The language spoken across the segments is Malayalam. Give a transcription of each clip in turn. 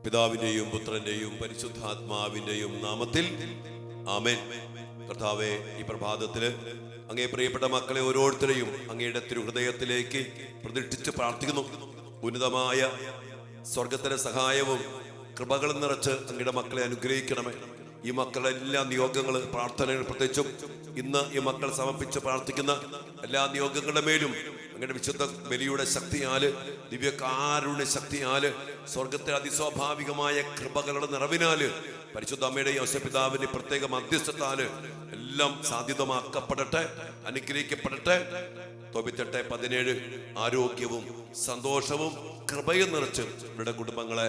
പിതാവിന്റെയും പുത്രന്റെയും പരിശുദ്ധാത്മാവിന്റെയും നാമത്തിൽ ആമേൻ. കർത്താവേ, ഈ പ്രഭാതത്തില് അങ്ങേ പ്രിയപ്പെട്ട മക്കളെ ഓരോരുത്തരെയും അങ്ങയുടെ തിരുഹൃദയത്തിലേക്ക് പ്രതിഷ്ഠിച്ച് പ്രാർത്ഥിക്കുന്നു. ഉന്നതമായ സ്വർഗത്തിലെ സഹായവും കൃപകളും നിറച്ച് അങ്ങയുടെ മക്കളെ അനുഗ്രഹിക്കണമേ. ഈ മക്കളുടെ എല്ലാ നിയോഗങ്ങൾ, പ്രാർത്ഥനകൾ, പ്രത്യേകിച്ചും ഇന്ന് ഈ മക്കൾ സമർപ്പിച്ച് പ്രാർത്ഥിക്കുന്ന എല്ലാ നിയോഗങ്ങളുടെ മേലും അങ്ങയുടെ വിശുദ്ധ ബലിയുടെ ശക്തിയാല്, ദിവ്യകാരുണ്യ ശക്തിയാല്, സ്വർഗത്തിലെ അതിസ്വാഭാവികമായ കൃപകളുടെ നിറവിനാല്, പരിശുദ്ധ അമ്മയുടെ യോസേപ്പിതാവിന്റെ പ്രത്യേക മധ്യസ്ഥത്താല് എല്ലാം സാധ്യതമാക്കപ്പെടട്ടെ, അനുഗ്രഹിക്കപ്പെടട്ടെ. 17 ആരോഗ്യവും സന്തോഷവും കൃപയും നിറച്ച് ഇവരുടെ കുടുംബങ്ങളെ,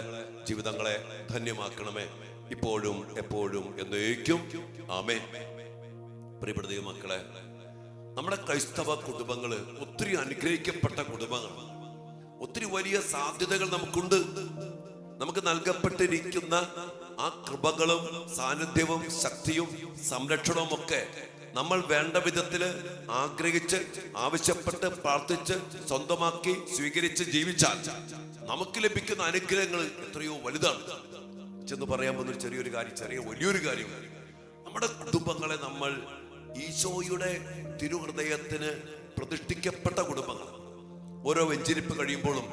ജീവിതങ്ങളെ ധന്യമാക്കണമേ, ഇപ്പോഴും എപ്പോഴും എന്നേക്കും ആമേൻ. പ്രിയപ്പെട്ട ദൈവമക്കളെ, നമ്മുടെ ക്രൈസ്തവ കുടുംബങ്ങള് ഒത്തിരി അനുഗ്രഹിക്കപ്പെട്ട കുടുംബങ്ങൾ. ഒത്തിരി വലിയ സാധ്യതകൾ നമുക്കുണ്ട്. നമുക്ക് നൽകപ്പെട്ടിരിക്കുന്ന ആ കൃപകളും സാന്നിധ്യവും ശക്തിയും സംരക്ഷണവും ഒക്കെ നമ്മൾ വേണ്ട വിധത്തില് ആഗ്രഹിച്ച്, ആവശ്യപ്പെട്ട്, പ്രാർത്ഥിച്ച്, സ്വന്തമാക്കി, സ്വീകരിച്ച് ജീവിച്ചാൽ നമുക്ക് ലഭിക്കുന്ന അനുഗ്രഹങ്ങൾ എത്രയോ വലുതാണ്. ചെന്ന് പറയാൻ പോകുന്ന ചെറിയൊരു കാര്യം, വലിയൊരു കാര്യം, നമ്മുടെ കുടുംബങ്ങളെ നമ്മൾ ഈശോയുടെ തിരുഹൃദയത്തിന് പ്രതിഷ്ഠിക്കപ്പെട്ട കുടുംബങ്ങൾ. ഓരോ വെഞ്ചരിപ്പ് കഴിയുമ്പോഴും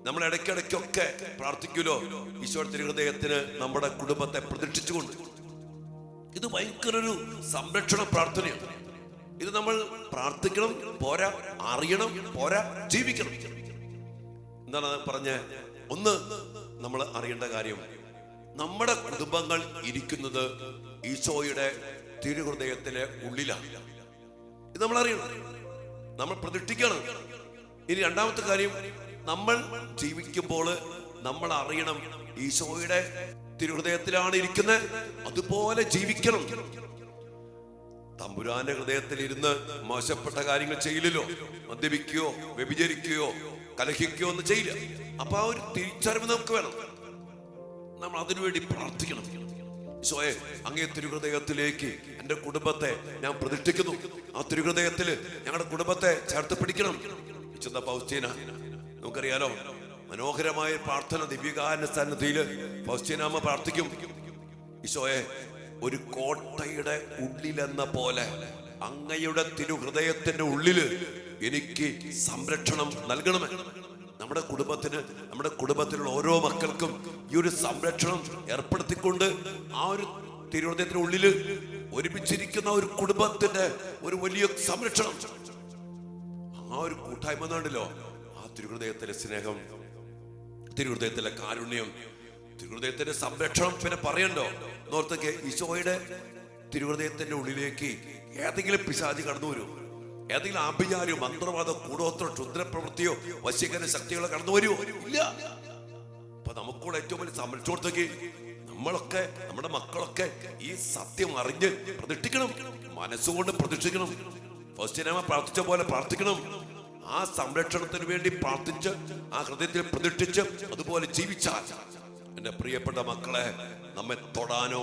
നമ്മൾ ഇടയ്ക്കിടയ്ക്കൊക്കെ പ്രാർത്ഥിക്കുമല്ലോ, ഈശോയുടെ തിരുഹൃദയത്തിന് നമ്മുടെ കുടുംബത്തെ പ്രതിഷ്ഠിച്ചുകൊണ്ട്. ഇത് ഭയങ്കര ഒരു സംരക്ഷണ പ്രാർത്ഥനയാണ്. ഇത് നമ്മൾ പ്രാർത്ഥിക്കണം പോരാ, അറിയണം പോരാ, ജീവിക്കണം. എന്താണ് പറഞ്ഞ? ഒന്ന്, നമ്മൾ അറിയേണ്ട കാര്യം, നമ്മുടെ കുടുംബങ്ങൾ ഇരിക്കുന്നത് ഈശോയുടെ തിരുഹൃദയത്തിലെ ഉള്ളിലാണ്. ഇത് നമ്മൾ അറിയണം, നമ്മൾ പ്രതിഷ്ഠിക്കണം. ഇനി രണ്ടാമത്തെ കാര്യം, നമ്മൾ ജീവിക്കുമ്പോൾ നമ്മൾ അറിയണം ഈശോയുടെ തിരുഹൃദയത്തിലാണ് ഇരിക്കുന്നത്, അതുപോലെ ജീവിക്കണം. തമ്പുരാന്റെ ഹൃദയത്തിൽ ഇരുന്ന് മോശപ്പെട്ട കാര്യങ്ങൾ ചെയ്യില്ലല്ലോ, മദ്യപിക്കുകയോ വ്യഭിചരിക്കുകയോ കലഹിക്കുകയോ ഒന്നും ചെയ്യില്ല. അപ്പൊ ആ ഒരു തിരിച്ചറിവ് നമുക്ക് വേണം. നമ്മൾ അതിനുവേണ്ടി പ്രാർത്ഥിക്കണം. ഈശോയെ, അങ്ങേ തിരുഹൃദയത്തിലേക്ക് എൻ്റെ കുടുംബത്തെ ഞാൻ പ്രതിഷ്ഠിക്കുന്നു. ആ തിരുഹൃദയത്തിൽ ഞങ്ങളുടെ കുടുംബത്തെ ചേർത്ത് പിടിക്കണം. വിശുദ്ധ ഫൗസ്റ്റീന, നമുക്കറിയാലോ, മനോഹരമായ പ്രാർത്ഥന ദിവ്യകാരുണ്യ സന്നിധിയിൽ ഫൗസ്റ്റീനാമ്മ പ്രാർത്ഥിക്കും. ഈശോയെ, ഒരു കോട്ടയുടെ ഉള്ളിലെന്ന പോലെ അങ്ങയുടെ തിരുഹൃദയത്തിന്റെ ഉള്ളില് എനിക്ക് സംരക്ഷണം നൽകണമേ. നമ്മുടെ കുടുംബത്തിന്, നമ്മുടെ കുടുംബത്തിലുള്ള ഓരോ മക്കൾക്കും ഈ ഒരു സംരക്ഷണം ഏർപ്പെടുത്തിക്കൊണ്ട് ആ ഒരു തിരുഹൃദയത്തിന്റെ ഉള്ളില് ഒരുമിച്ചിരിക്കുന്ന ഒരു കുടുംബത്തിന്റെ ഒരു വലിയ സംരക്ഷണം, ആ ഒരു കൂട്ടായ്മ എന്നുണ്ടല്ലോ, ആ തിരുഹൃദയത്തിലെ സ്നേഹം, തിരുഹൃദയത്തിലെ കാരുണ്യം, തിരുഹൃദയത്തിന്റെ സംരക്ഷണം പിന്നെ പറയണ്ടോ? നോർത്തൊക്കെ, ഈശോയുടെ തിരുഹൃദയത്തിന്റെ ഉള്ളിലേക്ക് ഏതെങ്കിലും പിശാചി കടന്നു വരും, ഏതെങ്കിലും ആഭിചാരോ, മന്ത്രവാദോ, കൂടോത്രോ, ക്ഷുദ്രപ്രവൃത്തിയോ, വശീകരണ ശക്തികളോ കടന്നു വരുമോ? ഇല്ല. അപ്പൊ നമുക്കൂടെ ഏറ്റവും വലിയ സംരക്ഷണത്തേക്ക് നമ്മളൊക്കെ, നമ്മുടെ മക്കളൊക്കെ ഈ സത്യം അറിഞ്ഞ് പ്രതിഷ്ഠിക്കണം, മനസ്സുകൊണ്ട് പ്രതിഷ്ഠിക്കണം. ഫൗസ്റ്റീനാമ്മ പ്രാർത്ഥിച്ച പോലെ പ്രാർത്ഥിക്കണം. ആ സംരക്ഷണത്തിന് വേണ്ടി പ്രാർത്ഥിച്ച്, ആ ഹൃദയത്തിൽ പ്രതിഷ്ഠിച്ച് അതുപോലെ ജീവിച്ചാൽ എന്റെ പ്രിയപ്പെട്ട മക്കളെ, നമ്മെ തൊടാനോ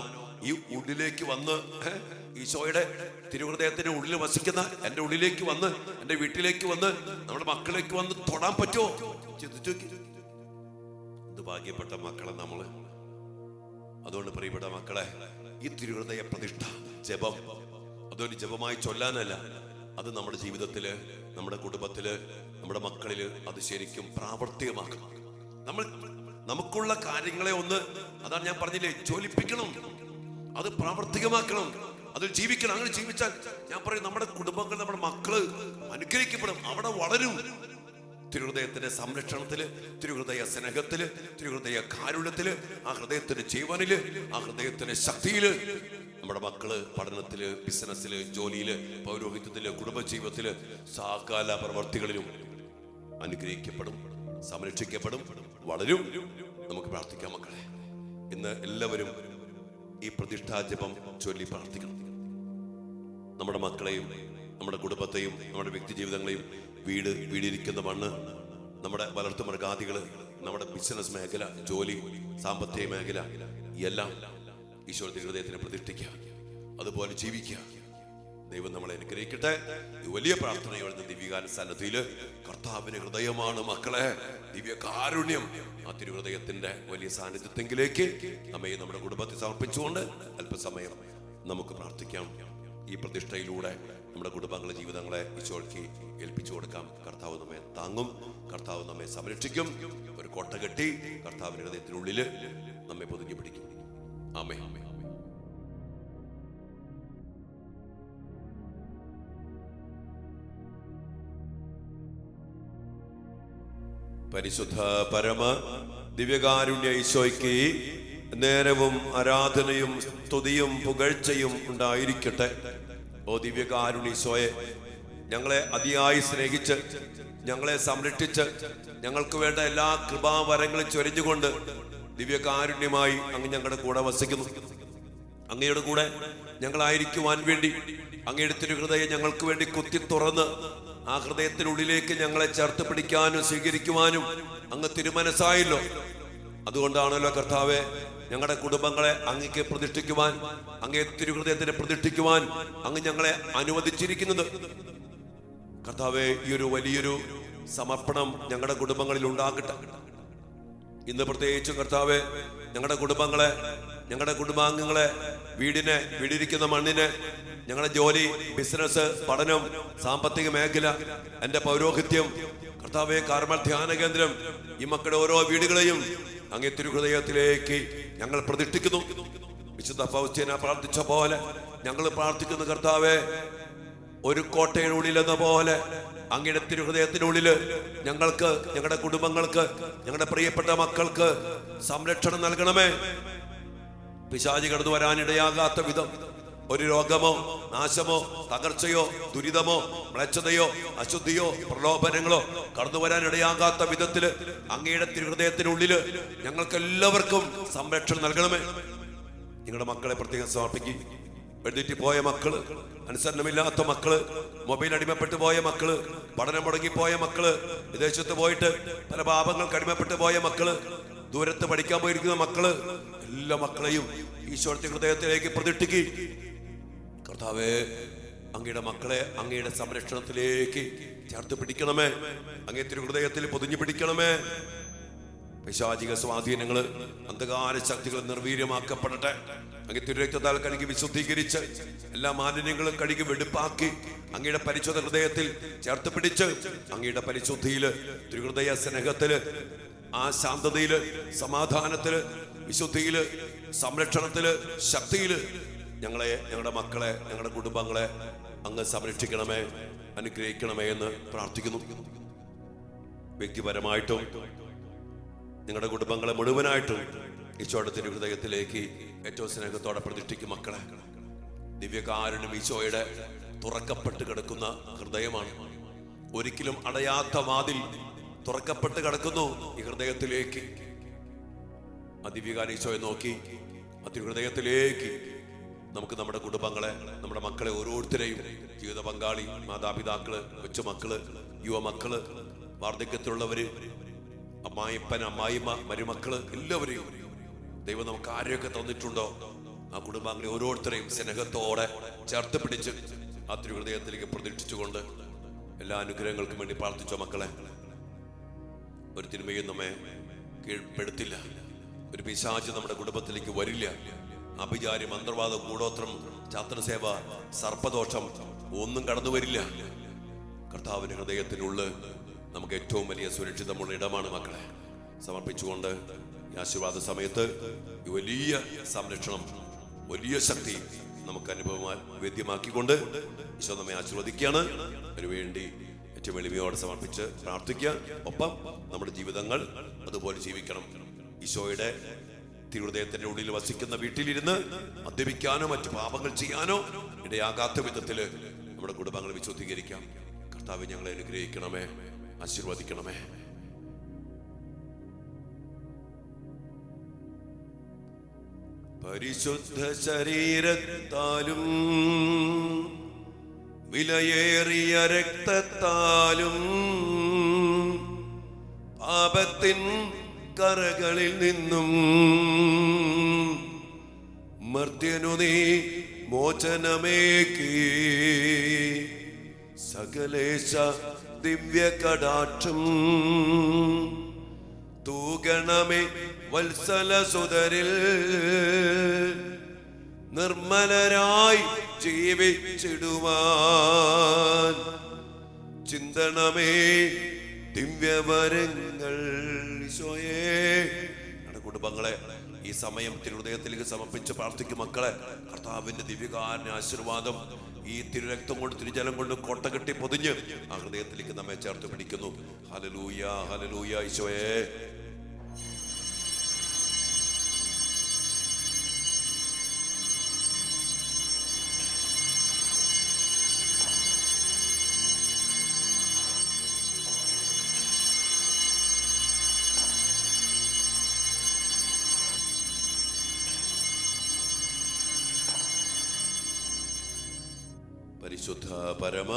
ഈ ഉള്ളിലേക്ക് വന്ന്, ഈശോയുടെ തിരുഹൃദയത്തിന്റെ ഉള്ളിൽ വസിക്കുന്ന എൻ്റെ ഉള്ളിലേക്ക് വന്ന്, എൻ്റെ വീട്ടിലേക്ക് വന്ന്, നമ്മുടെ മക്കളിലേക്ക് വന്ന് തൊടാൻ പറ്റുമോ? ചിന്തിച്ചു നോക്കി. എന്ത് ഭാഗ്യപ്പെട്ട മക്കളെ നമ്മള്. അതുകൊണ്ട് പ്രിയപ്പെട്ട മക്കളെ, ഈ തിരുഹൃദയ പ്രതിഷ്ഠ, ജപം, അതൊരു ജപമായി ചൊല്ലാനല്ല, അത് നമ്മുടെ ജീവിതത്തില്, നമ്മുടെ കുടുംബത്തില്, നമ്മുടെ മക്കളില് അത് ശരിക്കും പ്രാവർത്തികമാക്കണം. നമുക്കുള്ള കാര്യങ്ങളെ ഒന്ന്, അതാണ് ഞാൻ പറഞ്ഞില്ലേ, ജ്വലിപ്പിക്കണം, അത് പ്രാവർത്തികമാക്കണം, അതിൽ ജീവിക്കണം. അങ്ങനെ ജീവിച്ചാൽ ഞാൻ പറയും, നമ്മുടെ കുടുംബങ്ങൾ, നമ്മുടെ മക്കള് അനുഗ്രഹിക്കപ്പെടും, അവിടെ വളരും. തിരുഹൃദയത്തിന്റെ സംരക്ഷണത്തില്, തിരുഹൃദയ സ്നേഹത്തില്, തിരുഹൃദയ കാരുണ്യത്തില്, ആ ഹൃദയത്തിന്റെ ജീവനില്, ആ ഹൃദയത്തിന്റെ ശക്തിയില് നമ്മുടെ മക്കള് പഠനത്തില്, ബിസിനസ്സില്, ജോലിയില്, പൗരോഹിത്യത്തില്, കുടുംബജീവിതത്തില്, സകല പ്രവർത്തികളിലും അനുഗ്രഹിക്കപ്പെടും, സംരക്ഷിക്കപ്പെടും, വളരും. നമുക്ക് പ്രാർത്ഥിക്കാം മക്കളെ. ഇന്ന് എല്ലാവരും ഈ പ്രതിഷ്ഠാജപം ചൊല്ലി പ്രാർത്ഥിക്കണം. നമ്മുടെ മക്കളെയും, നമ്മുടെ കുടുംബത്തെയും, നമ്മുടെ വ്യക്തി ജീവിതങ്ങളെയും, വീടിരിക്കുന്ന മണ്ണ്, നമ്മുടെ വളർത്തുമൃഗാദികള്, നമ്മുടെ ബിസിനസ് മേഖല, ജോലി, സാമ്പത്തിക മേഖല, എല്ലാം ഈശോയുടെ ഹൃദയത്തിനെ പ്രതിഷ്ഠിക്കുക, അതുപോലെ ജീവിക്കുക. ദൈവം നമ്മളെ അനുഗ്രഹിക്കട്ടെ. ഈ വലിയ പ്രാർത്ഥനയോടെ ദിവ്യകാരുണ്യ സന്നിധിയിൽ കർത്താവിന്റെ ഹൃദയമാണ് മക്കളെ, ദിവ്യകാരുണ്യം. ആ തിരുഹൃദയത്തിന്റെ വലിയ സാന്നിധ്യത്തെങ്കിലേക്ക് നമ്മെ നമ്മുടെ കുടുംബത്തെ സമർപ്പിച്ചുകൊണ്ട് അല്പസമയം നമുക്ക് പ്രാർത്ഥിക്കാം. ഈ പ്രതിഷ്ഠയിലൂടെ നമ്മുടെ കുടുംബങ്ങളുടെ ജീവിതങ്ങളെ ഈശോയ്ക്ക് ഏൽപ്പിച്ചു കൊടുക്കാം. കർത്താവ് നമ്മെ താങ്ങും, കർത്താവ് നമ്മെ സംരക്ഷിക്കും. ഒരു കോട്ട കെട്ടി കർത്താവിന്റെ ഹൃദയത്തിനുള്ളിൽ നമ്മെ പൊതിഞ്ഞു പിടിക്കും. ആമേൻ. പരിശുദ്ധ പരമ ദിവ്യകാരുണ്യ ഈശോയ്ക്ക് നേരവും ആരാധനയും സ്തുതിയും പുകഴ്ചയും ഉണ്ടായിരിക്കട്ടെ. ഓ ദിവ്യകാരുണ്യ ഈശോയെ, ഞങ്ങളെ അതിയായി സ്നേഹിച്ച് ഞങ്ങളെ സംരക്ഷിച്ച് ഞങ്ങൾക്ക് വേണ്ട എല്ലാ കൃപാവരങ്ങളും ചൊരിഞ്ഞുകൊണ്ട് ദിവ്യകാരുണ്യമായി അങ്ങ് ഞങ്ങളുടെ കൂടെ വസിക്കുന്നു. അങ്ങയുടെ കൂടെ ഞങ്ങളായിരിക്കുവാൻ വേണ്ടി അങ്ങയുടെ തിരുഹൃദയം ഞങ്ങൾക്ക് വേണ്ടി കുത്തി തുറന്ന് ആ ഹൃദയത്തിനുള്ളിലേക്ക് ഞങ്ങളെ ചേർത്ത് പിടിക്കാനും സ്വീകരിക്കുവാനും അങ്ങ് തിരുമനസ്സായല്ലോ. അതുകൊണ്ടാണല്ലോ കർത്താവെ, ഞങ്ങളുടെ കുടുംബങ്ങളെ അങ്ങേക്ക് പ്രതിഷ്ഠിക്കുവാൻ, അങ്ങേ തിരുഹൃദയത്തിനെ പ്രതിഷ്ഠിക്കുവാൻ അങ്ങ് ഞങ്ങളെ അനുവദിച്ചിരിക്കുന്നത്. കർത്താവെ, ഈ ഒരു വലിയൊരു സമർപ്പണം ഞങ്ങളുടെ കുടുംബങ്ങളിൽ ഉണ്ടാകട്ടെ. ഇന്ന് പ്രത്യേകിച്ചും കർത്താവെ, ഞങ്ങളുടെ കുടുംബങ്ങളെ, ഞങ്ങളുടെ കുടുംബാംഗങ്ങളെ, വീടിരിക്കുന്ന മണ്ണിനെ, ഞങ്ങളുടെ ജോലി, ബിസിനസ്, പഠനം, സാമ്പത്തിക മേഖല, എന്റെ പൗരോഹിത്യം, കർത്താവെ കാർമൽ ധ്യാന കേന്ദ്രം, ഈ മക്കളുടെ ഓരോ വീടുകളെയും അങ്ങേ തിരുഹൃദയത്തിലേക്ക് ഞങ്ങൾ പ്രതിഷ്ഠിക്കുന്നു. വിശുദ്ധ ഫൗസ്റ്റീന പ്രാർത്ഥിച്ച പോലെ ഞങ്ങൾ പ്രാർത്ഥിക്കുന്നു കർത്താവെ, ഒരു കോട്ടയുടെ എന്ന പോലെ അങ്ങയുടെ തിരുഹൃദയത്തിനുള്ളിൽ ഞങ്ങൾക്ക്, ഞങ്ങളുടെ കുടുംബങ്ങൾക്ക്, ഞങ്ങളുടെ പ്രിയപ്പെട്ട മക്കൾക്ക് സംരക്ഷണം നൽകണമേ. പിശാചി കടന്നു വരാനിടയാകാത്ത വിധം ഒരു രോഗമോ നാശമോ തകർച്ചയോ ദുരിതമോ മ്ലേച്ഛതയോ അശുദ്ധിയോ പ്രലോഭനങ്ങളോ കടന്നു വരാനിടയാകാത്ത വിധത്തില് അങ്ങയുടെ തിരുഹൃദയത്തിനുള്ളില് ഞങ്ങൾക്ക് എല്ലാവർക്കും സംരക്ഷണം നൽകണമേ. നിങ്ങളുടെ മക്കളെ പ്രത്യേകം സമർപ്പിക്കും. എഴുന്നേറ്റ് പോയ മക്കള്, അനുസരണമില്ലാത്ത മക്കള്, മൊബൈൽ അടിമപ്പെട്ടു പോയ മക്കള്, പഠനം മുടങ്ങിപ്പോയ മക്കള്, വിദേശത്ത് പോയിട്ട് പല പാപങ്ങൾക്ക് അടിമപ്പെട്ടു പോയ മക്കള്, ദൂരത്ത് പഠിക്കാൻ പോയിരിക്കുന്ന മക്കള്, എല്ലാ മക്കളെയും ഈശോയുടെ ഹൃദയത്തിലേക്ക് പ്രതിഷ്ഠിക്കും. കർത്താവേ, അങ്ങയുടെ മക്കളെ അങ്ങയുടെ സംരക്ഷണത്തിലേക്ക് ചേർത്ത് പിടിക്കണമേ. അങ്ങേ തിരുഹൃദയത്തിൽ പൊതിഞ്ഞു പിടിക്കണമേ. പൈശാചിക സ്വാധീനങ്ങള്, അന്ധകാര ശക്തികൾ നിർവീര്യമാക്കപ്പെടട്ടെ. അങ്ങേ തിരുരക്തത്താൽ കഴുകി വിശുദ്ധീകരിച്ച് എല്ലാ മാലിന്യങ്ങളും കഴുകി വെടുപ്പാക്കി അങ്ങയുടെ പരിശുദ്ധ ഹൃദയത്തിൽ ചേർത്ത് പിടിച്ച് അങ്ങയുടെ പരിശുദ്ധിയില്, തിരുഹൃദയ സ്നേഹത്തില്, ആ ശാന്തതയില്, സമാധാനത്തില്, വിശുദ്ധിയില്, സംരക്ഷണത്തില്, ശക്തിയില് ഞങ്ങളെ, ഞങ്ങളുടെ മക്കളെ, ഞങ്ങളുടെ കുടുംബങ്ങളെ അങ്ങ് സംരക്ഷിക്കണമേ, അനുഗ്രഹിക്കണമേ എന്ന് പ്രാർത്ഥിക്കുന്നു. വ്യക്തിപരമായിട്ടും നിങ്ങളുടെ കുടുംബങ്ങളെ മുഴുവനായിട്ടും ഈശോയുടെ തിരുഹൃദയത്തിലേക്ക് ഏറ്റവും സ്നേഹത്തോടെ പ്രതിഷ്ഠിക്കും. മക്കളെ, ദിവ്യകാരുണ്യം ഈശോയുടെ തുറക്കപ്പെട്ട് കിടക്കുന്ന ഹൃദയമാണ്. ഒരിക്കലും അടയാത്ത വാതിൽ തുറക്കപ്പെട്ട് കിടക്കുന്നു ഈ ഹൃദയത്തിലേക്ക്. ആ ദിവ്യകാരുണ്യ ഈശോയെ നോക്കി ആ തിരുഹൃദയത്തിലേക്ക് നമുക്ക് നമ്മുടെ കുടുംബങ്ങളെ, നമ്മുടെ മക്കളെ ഓരോരുത്തരെയും, ജീവിത പങ്കാളി, മാതാപിതാക്കള്, കൊച്ചുമക്കള്, യുവമക്കള്, വാർദ്ധക്യത്തിലുള്ളവര്, അമ്മായിപ്പൻ, അമ്മായിമ്മ, മരുമക്കള്, എല്ലാവരെയും ദൈവം നമുക്ക് ആരെയൊക്കെ തന്നിട്ടുണ്ടോ ആ കുടുംബാംഗങ്ങളെ ഓരോരുത്തരെയും സ്നേഹത്തോടെ ചേർത്ത് പിടിച്ച് ആ തിരുഹൃദയത്തിലേക്ക് പ്രതീക്ഷിച്ചുകൊണ്ട് എല്ലാ അനുഗ്രഹങ്ങൾക്കും വേണ്ടി പ്രാർത്ഥിച്ചോ. മക്കളെ, ഒരു തിന്മയും നമ്മെ കീഴ്പ്പെടുത്തില്ല. ഒരു പിശാച് നമ്മുടെ കുടുംബത്തിലേക്ക് വരില്ല. അഭിചാരി, മന്ത്രവാദം, കൂടോത്രം, ചാത്രസേവ, സർപ്പദോഷം ഒന്നും കടന്നു വരില്ല. കർത്താവിന്റെ ഹൃദയത്തിനുള്ളിൽ നമുക്ക് ഏറ്റവും വലിയ സുരക്ഷിതമുള്ള ഇടമാണ് മക്കളെ. സമർപ്പിച്ചുകൊണ്ട് ഈ ആശീർവാദ സമയത്ത് ഈ വലിയ സംരക്ഷണം, വലിയ ശക്തി നമുക്ക് വേദ്യമാക്കിക്കൊണ്ട് ഈശോ നമ്മെ ആശീർവദിക്കുകയാണ്. അതിനുവേണ്ടി ഏറ്റവും എളിമയോടെ സമർപ്പിച്ച് പ്രാർത്ഥിക്കുക. ഒപ്പം നമ്മുടെ ജീവിതങ്ങൾ അതുപോലെ ജീവിക്കണം. ഈശോയുടെ തിരുഹൃദയത്തിന്റെ ഉള്ളിൽ വസിക്കുന്ന വീട്ടിലിരുന്ന് മദ്യപിക്കാനോ മറ്റു പാപങ്ങൾ ചെയ്യാനോ ഇടയാകാത്ത വിധത്തില് നമ്മുടെ കുടുംബങ്ങളെ വിശുദ്ധീകരിക്കാം. കർത്താവേ, ഞങ്ങളെ അനുഗ്രഹിക്കണമേ, ആശീർവദിക്കണമേ. പരിശുദ്ധ ശരീരത്താലും വിലയേറിയ രക്തത്താലും പാപത്തിൻ കറകളിൽ നിന്നും മർത്യനു നീ മോചനമേകി സകലേശ ദിവ്യ കടാക്ഷം തൂകണമേ വത്സല സുതരിൽ നിർമ്മലരായി ജീവിച്ചിടുവാൻ ചിന്തണമേ ദിവ്യവരങ്ങൾ. ഈശോയേ, ഞങ്ങളുടെ കുടുംബങ്ങളെ ഈ സമയം തിരുഹൃദയത്തിലേക്ക് സമർപ്പിച്ച് പ്രാർത്ഥിക്കും. മക്കളെ, കർത്താവിന്റെ ദിവ്യകാരുണ്യ ആശീർവാദം ഈ തിരുരക്തം കൊണ്ട് തിരുജലം കൊണ്ട് കൊട്ട കെട്ടി പൊതിഞ്ഞ് ആ ഹൃദയത്തിലേക്ക് നമ്മെ ചേർത്ത് പിടിക്കുന്നു. Hallelujah, hallelujah. ഈശോയേ, പരിശുദ്ധ പരമ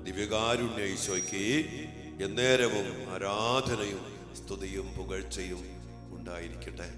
ദിവ്യകാരുണ്യ ഈശോയ്ക്ക് എന്നേരവും ആരാധനയും സ്തുതിയും പുകഴ്ചയും ഉണ്ടായിരിക്കട്ടെ.